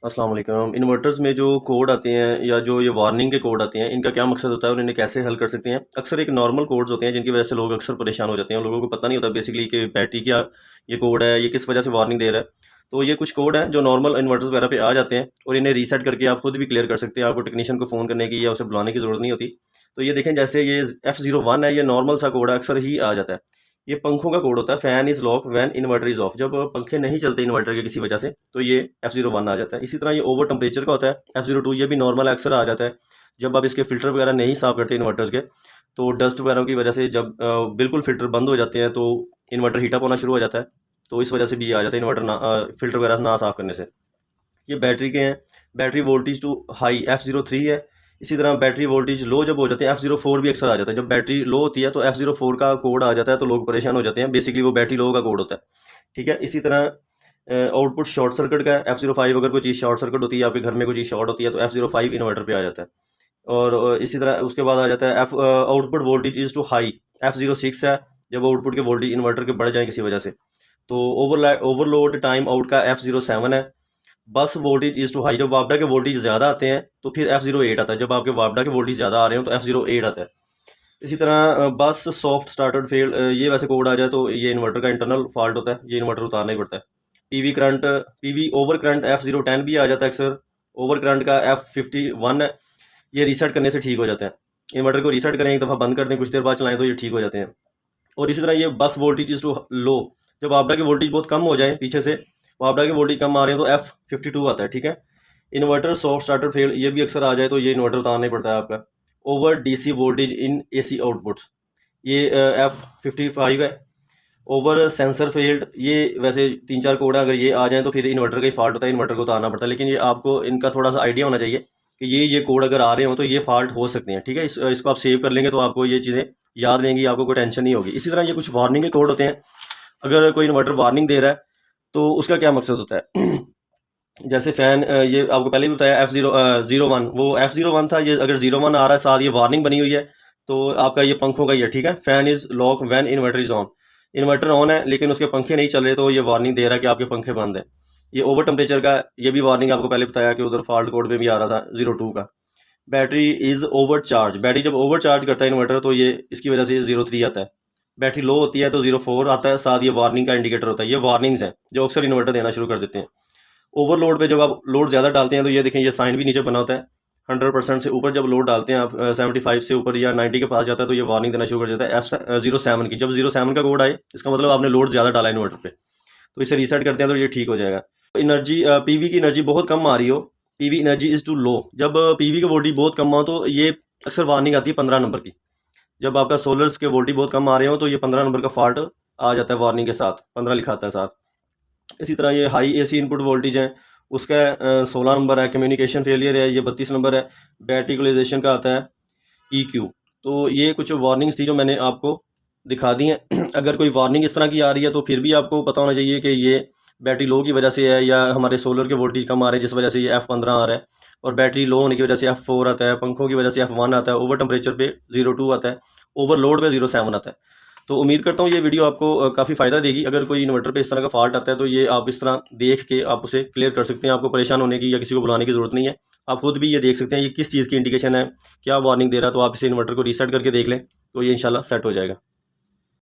अस्सलाम वालेकुम। इन्वर्टर्स में जो कोड आते हैं या जो ये वार्निंग के कोड आते हैं, इनका क्या मकसद होता है और इन्हें कैसे हल कर सकते हैं? अक्सर एक नॉर्मल कोड्स होते हैं जिनकी वजह से लोग अक्सर परेशान हो जाते हैं। लोगों को पता नहीं होता बेसिकली कि बैटरी क्या ये कोड है, ये किस वजह से वार्निंग दे रहा है। तो ये कुछ कोड हैं जो नॉर्मल इन्वर्टर्स वगैरह पे आ जाते हैं और इन्हें रीसेट करके आप खुद भी क्लियर कर सकते हैं। आपको टेक्नीशियन को फ़ोन करने की या उसे बुलाने की ज़रूरत नहीं होती। तो ये देखें, जैसे ये F01 है, ये नॉर्मल सा कोड है, अक्सर ही आ जाता है। ये पंखों का कोड होता है, fan is lock when inverter is of. जब पंखे नहीं चलते इन्वर्टर के किसी वजह से, तो ये F01 आ जाता है। इसी तरह ये ओवर टेम्परेचर का होता है F02, ये भी नॉर्मल अक्सर आ जाता है। जब आप इसके फ़िल्टर वगैरह नहीं साफ़ करते इन्वर्टर्स के, तो डस्ट वगैरह की वजह से जब बिल्कुल फ़िल्टर बंद हो जाते हैं तो इन्वर्टर हीट अप होना शुरू हो जाता है। तो इस वजह से भी ये आ जाता है, इन्वर्टर फ़िल्टर वगैरह ना साफ़ करने से। ये बैटरी के हैं। Battery voltage to high F03 है। इसी तरह बैटरी वोल्टेज लो जब हो जाते हैं F04 भी अक्सर आ जाता है। जब बैटरी लो होती है तो F04 का कोड आ जाता है, तो लोग परेशान हो जाते हैं। बेसिकली वो बैटरी लो का कोड होता है। ठीक है। इसी तरह आउटपुट शॉर्ट सर्किट का है F05। अगर कोई चीज़ शॉर्ट सर्किट होती है, आपके घर में कोई चीज़ शॉर्ट होती है, तो F05 इन्वर्टर पे आ जाता है। और इसी तरह उसके बाद आ जाता है output voltage is too high F06 है। जब आउटपुट के वोल्टेज इन्वर्टर के बढ़ जाए किसी वजह से, तो ओवरलोड टाइम आउट का F07 है। Bus voltage is too high, जब वापडा के वोल्टेज ज़्यादा आते हैं तो फिर F08 आता है। जब आपके वापडा के वोल्टेज ज़्यादा आ रहे हो तो F08 आता है। इसी तरह बस सॉफ्ट स्टार्टर फेल, ये वैसे कोड आ जाए तो ये इन्वर्टर का इंटरनल फॉल्ट होता है, ये इन्वर्टर उतारना ही पड़ता है। पीवी ओवर करंट F010 भी आ जाता है अक्सर। ओवर करंट का F51 है। ये रीसेट करने से ठीक हो जाते हैं। इन्वर्टर को रीसेट करें, एक दफ़ा बंद कर दें, कुछ देर बाद चलाएं तो ये ठीक हो जाते हैं। और इसी तरह ये bus voltage is to low, जब वापडा के वोल्टेज बहुत कम हो जाए, पीछे से वापडा के वोल्टेज कम आ रहे हैं, तो F52 आता है। ठीक है। इन्वर्टर सॉफ्ट स्टार्टर फेल, ये भी अक्सर आ जाए तो ये इन्वर्टर उतारना ही पड़ता है आपका। Over DC voltage in AC outputs, ये F55 है। ओवर सेंसर फेल्ड, ये वैसे 3-4 कोड है, अगर ये आ जाए तो फिर इन्वर्टर का ही फॉल्ट होता है, इन्वर्टर को उतारना पड़ता है। लेकिन ये आपको इनका थोड़ा सा आइडिया होना चाहिए कि ये कोड अगर आ रहे हो तो ये फॉल्ट हो सकते हैं। ठीक है। इसको आप सेव कर लेंगे तो आपको ये चीज़ें याद रहेंगी, आपको कोई टेंशन नहीं होगी। इसी तरह ये कुछ वार्निंग के कोड होते हैं। अगर कोई इन्वर्टर वार्निंग दे रहा है तो उसका क्या मकसद होता है? जैसे फ़ैन, ये आपको पहले भी बताया F01, वो F01 था। ये अगर 01 आ रहा है साथ, ये वार्निंग बनी हुई है, तो आपका ये पंखों का ही है। ठीक है। Fan is lock when inverter is on. Inverter on है लेकिन उसके पंखे नहीं चल रहे, तो ये वार्निंग दे रहा है कि आपके पंखे बंद हैं। ये ओवर टेम्परेचर का, ये भी वार्निंग आपको पहले बताया कि उधर फॉल्ट कोड में भी आ रहा था 02 का। Battery is over charge, battery जब ओवर चार्ज करता है इन्वर्टर तो ये इसकी वजह से 03 आता है। बैटरी लो होती है तो 04 आता है, साथ ये वार्निंग का इंडिकेटर होता है। ये वार्निंग्स हैं जो अक्सर इन्वर्टर देना शुरू कर देते हैं। ओवरलोड पे जब आप लोड ज़्यादा डालते हैं तो ये देखें, ये साइन भी नीचे बना होता है। 100% से ऊपर जब लोड डालते हैं आप, 75 से ऊपर या 90 के पास जाता है, तो ये वार्निंग देना शुरू कर देता है F07 की। जब 07 का कोड आए, इसका मतलब आपने लोड ज़्यादा डाला है इन्वर्टर पे, तो इसे रीसेट करते हैं तो ये ठीक हो जाएगा। एनर्जी, पीवी की एनर्जी बहुत कम आ रही हो, PV energy is to low, जब पीवी का वोल्टेज बहुत कम हो तो ये अक्सर वार्निंग आती है 15 नंबर की। जब आपका सोलर्स के वोल्टेज बहुत कम आ रहे हो तो ये 15 नंबर का फॉल्ट आ जाता है वार्निंग के साथ, 15 लिखा आता है साथ। इसी तरह ये हाई एसी इनपुट वोल्टेज है, उसका 16 नंबर है। कम्युनिकेशन फेलियर है, ये 32 नंबर है। बैटरी इक्वलाइजेशन का आता है EQ। तो ये कुछ वार्निंग्स थी जो मैंने आपको दिखा दी हैं। अगर कोई वार्निंग इस तरह की आ रही है तो फिर भी आपको पता होना चाहिए कि ये बैटरी लो की वजह से है, या हमारे सोलर के वोल्टेज कम आ रहे हैं जिस वजह से ये F15 आ रहा है, और बैटरी लो होने की वजह से F4 आता है, पंखों की वजह से F1 आता है, ओवर टेम्परेचर पे 02 आता है, ओवरलोड पे 07 आता है। तो उम्मीद करता हूँ ये वीडियो आपको काफ़ी फ़ायदा देगी। अगर कोई इन्वर्टर पे इस तरह का फॉल्ट आता है तो ये आप इस तरह देख के आप उसे क्लियर कर सकते हैं। आपको परेशान होने की या किसी को बुलाने की ज़रूरत नहीं है। आप खुद भी ये देख सकते हैं ये किस चीज़ की इंडिकेशन है, क्या वार्निंग दे रहा है, तो आप इसे इन्वर्टर को रीसेट करके देख लें तो ये इंशाल्लाह सेट हो जाएगा।